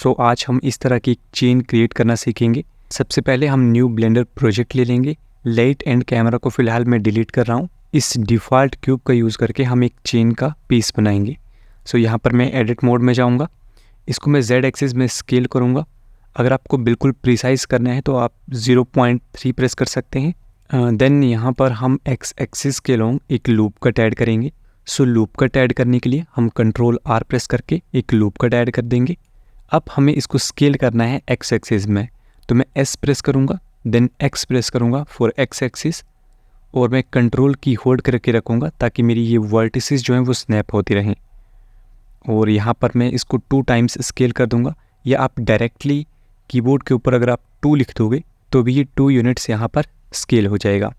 सो आज हम इस तरह की एक चेन क्रिएट करना सीखेंगे। सबसे पहले हम न्यू ब्लेंडर प्रोजेक्ट ले लेंगे। लाइट एंड कैमरा को फिलहाल मैं डिलीट कर रहा हूँ। इस डिफ़ॉल्ट क्यूब का यूज़ करके हम एक चेन का पीस बनाएंगे। सो यहाँ पर मैं एडिट मोड में जाऊँगा। इसको मैं Z एक्सिस में स्केल करूँगा। अगर आपको बिल्कुल प्रिसाइज करना है तो आप 0.3 प्रेस कर सकते हैं। देन यहाँ पर हम X एक्सिस के लॉन्ग एक लूप कट ऐड करेंगे। सो लूप कट ऐड करने के लिए हम कंट्रोल R प्रेस करके एक लूप कट ऐड कर देंगे। अब हमें इसको स्केल करना है X एक्सिस में, तो मैं S प्रेस करूँगा, देन X प्रेस करूँगा फॉर X एक्सिस, और मैं कंट्रोल की होल्ड करके रखूँगा ताकि मेरी ये वर्टिसेस जो हैं वो स्नैप होती रहें। और यहाँ पर मैं इसको 2 टाइम्स स्केल कर दूँगा, या आप डायरेक्टली कीबोर्ड के ऊपर अगर आप 2 लिख दोगे तो भी ये 2 यूनिट्स यहाँ पर स्केल हो जाएगा।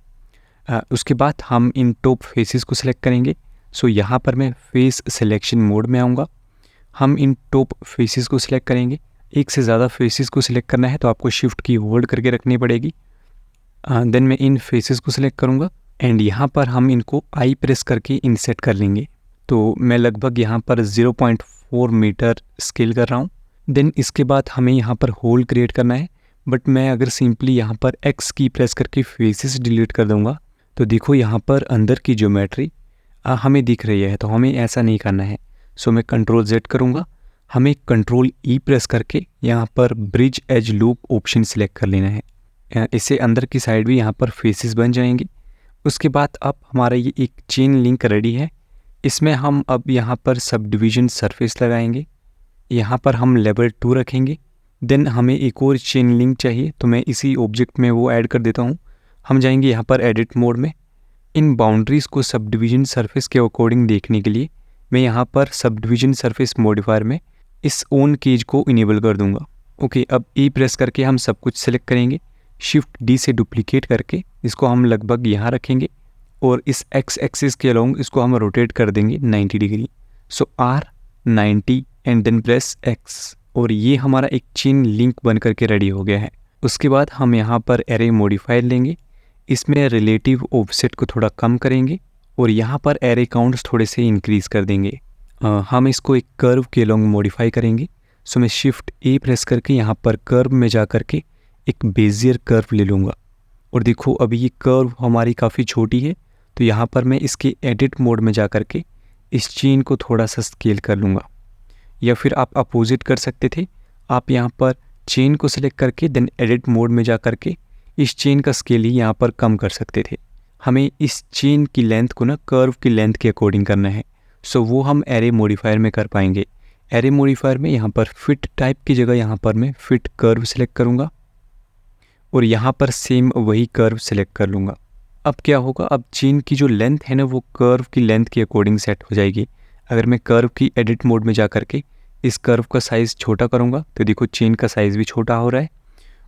उसके बाद हम इन टॉप फेसेस को सिलेक्ट करेंगे। सो यहाँ पर मैं फेस सिलेक्शन मोड में आऊँगा। हम इन टॉप फेसेस को सिलेक्ट करेंगे। एक से ज़्यादा फेसेस को सिलेक्ट करना है तो आपको शिफ्ट की होल्ड करके रखनी पड़ेगी। देन मैं इन फेसेस को सिलेक्ट करूँगा एंड यहाँ पर हम इनको आई प्रेस करके इनसेट कर लेंगे। तो मैं लगभग यहाँ पर 0.4 मीटर स्केल कर रहा हूँ। देन इसके बाद हमें यहाँ पर होल क्रिएट करना है, बट मैं अगर सिंपली यहाँ पर X की प्रेस करके फेसेस डिलीट कर दूँगा तो देखो यहाँ पर अंदर की ज्योमेट्री हमें दिख रही है, तो हमें ऐसा नहीं करना है। सो मैं कंट्रोल Z करूँगा। हमें कंट्रोल E प्रेस करके यहाँ पर bridge as loop option select कर लेना है। इससे अंदर की साइड भी यहाँ पर फेसेस बन जाएंगे। उसके बाद अब हमारा ये एक चेन लिंक रेडी है। इसमें हम अब यहाँ पर सब डिवीज़न सरफेस लगाएंगे। यहाँ पर हम लेवल 2 रखेंगे। देन हमें एक और चेन लिंक चाहिए, तो मैं इसी ऑब्जेक्ट में वो ऐड कर देता हूँ। हम जाएंगे यहाँ पर एडिट मोड में। इन बाउंड्रीज़ को सब डिवीज़न सरफेस के अकॉर्डिंग देखने के लिए मैं यहाँ पर सब डिवीज़न सरफेस मॉडिफायर में इस ऑन केज को इनेबल कर दूँगा। ओके, अब E प्रेस करके हम सब कुछ सेलेक्ट करेंगे। शिफ्ट D से डुप्लीकेट करके इसको हम लगभग यहाँ रखेंगे और इस X एक्सिस के अलोंग इसको हम रोटेट कर देंगे 90 degree. So R 90 and then press X, और ये हमारा एक चेन लिंक बन करके रेडी हो गया है। उसके बाद हम यहाँ पर एरे मॉडिफायर लेंगे। इसमें रिलेटिव ऑफसेट को थोड़ा कम करेंगे और यहाँ पर एरे काउंट्स थोड़े से इंक्रीज़ कर देंगे। हम इसको एक कर्व के अलोंग मॉडिफाई करेंगे। सो मैं शिफ्ट A प्रेस करके यहाँ पर कर्व में जा करके एक बेजियर कर्व ले लूँगा, और देखो अभी ये कर्व हमारी काफ़ी छोटी है, तो यहाँ पर मैं इसके एडिट मोड में जा करके इस चेन को थोड़ा सा स्केल कर लूँगा। या फिर आप अपोजिट कर सकते थे, आप यहाँ पर चेन को सिलेक्ट करके देन एडिट मोड में जा करके इस चेन का स्केल ही यहाँ पर कम कर सकते थे। हमें इस चेन की लेंथ को ना कर्व की लेंथ के अकॉर्डिंग करना है। सो वो हम एरे मॉडिफायर में कर पाएंगे। एरे मॉडिफायर में यहाँ पर फिट टाइप की जगह यहाँ पर मैं फिट कर्व सिलेक्ट करूँगा और यहाँ पर सेम वही कर्व सिलेक्ट कर लूँगा। अब क्या होगा, अब चेन की जो लेंथ है ना वो कर्व की लेंथ के अकॉर्डिंग सेट हो जाएगी। अगर मैं कर्व की एडिट मोड में जा करके इस कर्व का साइज़ छोटा करूँगा तो देखो चेन का साइज़ भी छोटा हो रहा है,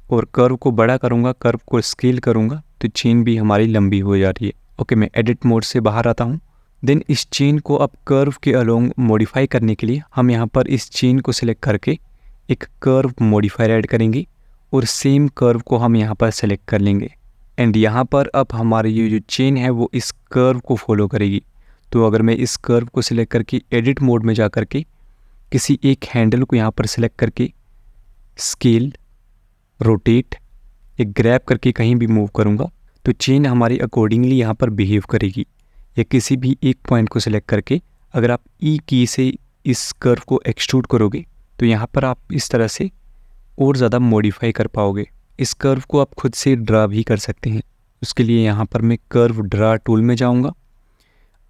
और कर्व को बड़ा करूँगा, कर्व को स्केल करूँगा तो चेन भी हमारी लंबी हो जा रही है। ओके, मैं एडिट मोड से बाहर आता हूँ। देन इस चेन को अब कर्व के अलोंग मॉडिफाई करने के लिए हम यहाँ पर इस चेन को सिलेक्ट करके एक कर्व मॉडिफायर ऐड करेंगे और सेम कर्व को हम यहाँ पर सेलेक्ट कर लेंगे। एंड यहाँ पर अब हमारी ये जो चेन है वो इस कर्व को फॉलो करेगी। तो अगर मैं इस कर्व को सिलेक्ट करके एडिट मोड में जा करके किसी एक हैंडल को यहाँ पर सिलेक्ट करके स्केल, रोटेट, एक ग्रैब करके कहीं भी मूव करूँगा तो चेन हमारी अकॉर्डिंगली यहाँ पर बिहेव करेगी। या किसी भी एक पॉइंट को सिलेक्ट करके अगर आप E की से इस कर्व को एक्सट्रूड करोगे तो यहाँ पर आप इस तरह से और ज़्यादा मॉडिफाई कर पाओगे। इस कर्व को आप खुद से ड्रा भी कर सकते हैं। उसके लिए यहाँ पर मैं कर्व ड्रा टूल में जाऊँगा।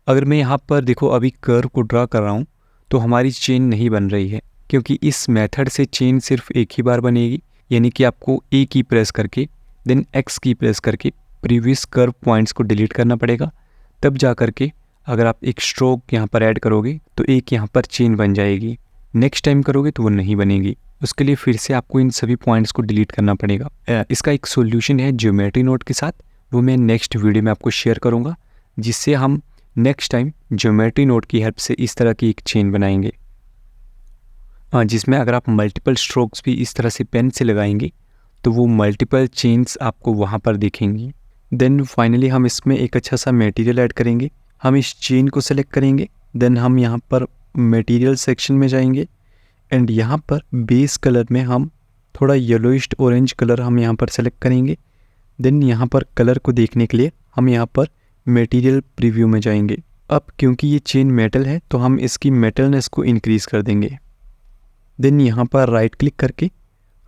अगर मैं यहाँ पर देखो अभी कर्व को ड्रा कर रहा हूँ तो हमारी चेन नहीं बन रही है, क्योंकि इस मेथड से चेन सिर्फ एक ही बार बनेगी। यानी कि आपको A की प्रेस करके देन X की प्रेस करके प्रीवियस कर्व पॉइंट्स को डिलीट करना पड़ेगा, तब जा करके अगर आप एक स्ट्रोक यहाँ पर ऐड करोगे तो एक यहाँ पर चेन बन जाएगी। नेक्स्ट टाइम करोगे तो वो नहीं बनेगी। उसके लिए फिर से आपको इन सभी पॉइंट्स को डिलीट करना पड़ेगा। इसका एक सॉल्यूशन है ज्योमेट्री नोट के साथ, वो मैं नेक्स्ट वीडियो में आपको शेयर करूँगा, जिससे हम नेक्स्ट टाइम ज्योमेट्री नोट की हेल्प से इस तरह की एक चेन बनाएंगे, जिसमें अगर आप मल्टीपल स्ट्रोक्स भी इस तरह से पेन से लगाएंगे तो वो मल्टीपल चेन्स आपको वहाँ पर दिखेंगी। देन फाइनली हम इसमें एक अच्छा सा मटेरियल ऐड करेंगे। हम इस चेन को सेलेक्ट करेंगे, देन हम यहाँ पर मटेरियल सेक्शन में जाएंगे एंड यहाँ पर बेस कलर में हम थोड़ा येलोइश ऑरेंज कलर हम यहाँ पर सेलेक्ट करेंगे। देन यहाँ पर कलर को देखने के लिए हम यहाँ पर मटेरियल प्रीव्यू में जाएंगे। अब क्योंकि ये चेन मेटल है तो हम इसकी मेटलनेस को इंक्रीज़ कर देंगे। देन यहाँ पर राइट क्लिक करके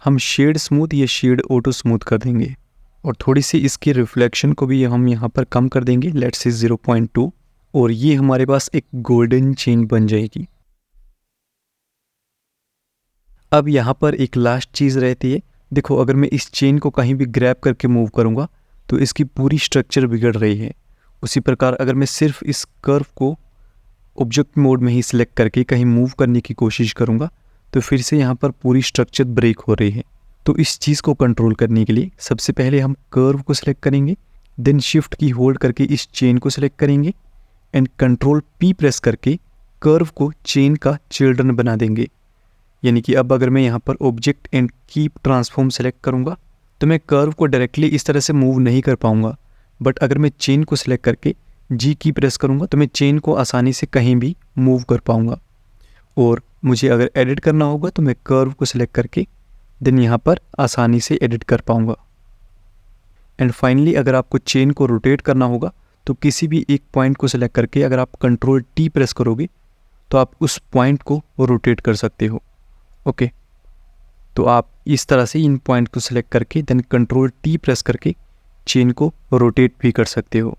हम शेड स्मूथ या शेड ऑटो स्मूथ कर देंगे और थोड़ी सी इसकी रिफ्लेक्शन को भी हम यहाँ पर कम कर देंगे, लेट्स से 0.2, और ये हमारे पास एक गोल्डन चेन बन जाएगी। अब यहाँ पर एक लास्ट चीज़ रहती है, देखो अगर मैं इस चेन को कहीं भी ग्रैब करके मूव करूँगा तो इसकी पूरी स्ट्रक्चर बिगड़ रही है। उसी प्रकार अगर मैं सिर्फ इस कर्व को ऑब्जेक्ट मोड में ही सिलेक्ट करके कहीं मूव करने की कोशिश करूँगा तो फिर से यहाँ पर पूरी स्ट्रक्चर ब्रेक हो रही है। तो इस चीज़ को कंट्रोल करने के लिए सबसे पहले हम कर्व को सिलेक्ट करेंगे, देन शिफ्ट की होल्ड करके इस चेन को सिलेक्ट करेंगे एंड कंट्रोल P प्रेस करके कर्व को चेन का चिल्ड्रन बना देंगे। यानी कि अब अगर मैं यहाँ पर object and keep transform select करूँगा तो मैं कर्व को डायरेक्टली इस तरह से मूव नहीं कर पाऊँगा, बट अगर मैं चेन को सिलेक्ट करके G की प्रेस करूँगा तो मैं चेन को आसानी से कहीं भी मूव कर पाऊँगा। और मुझे अगर एडिट करना होगा तो मैं कर्व को सिलेक्ट करके देन यहाँ पर आसानी से एडिट कर पाऊँगा। एंड फाइनली अगर आपको चेन को रोटेट करना होगा तो किसी भी एक पॉइंट को सिलेक्ट करके अगर आप कंट्रोल T प्रेस करोगे तो आप उस पॉइंट को रोटेट कर सकते हो। ओके, तो आप इस तरह से इन पॉइंट को सिलेक्ट करके देन कंट्रोल T प्रेस करके चेन को रोटेट भी कर सकते हो।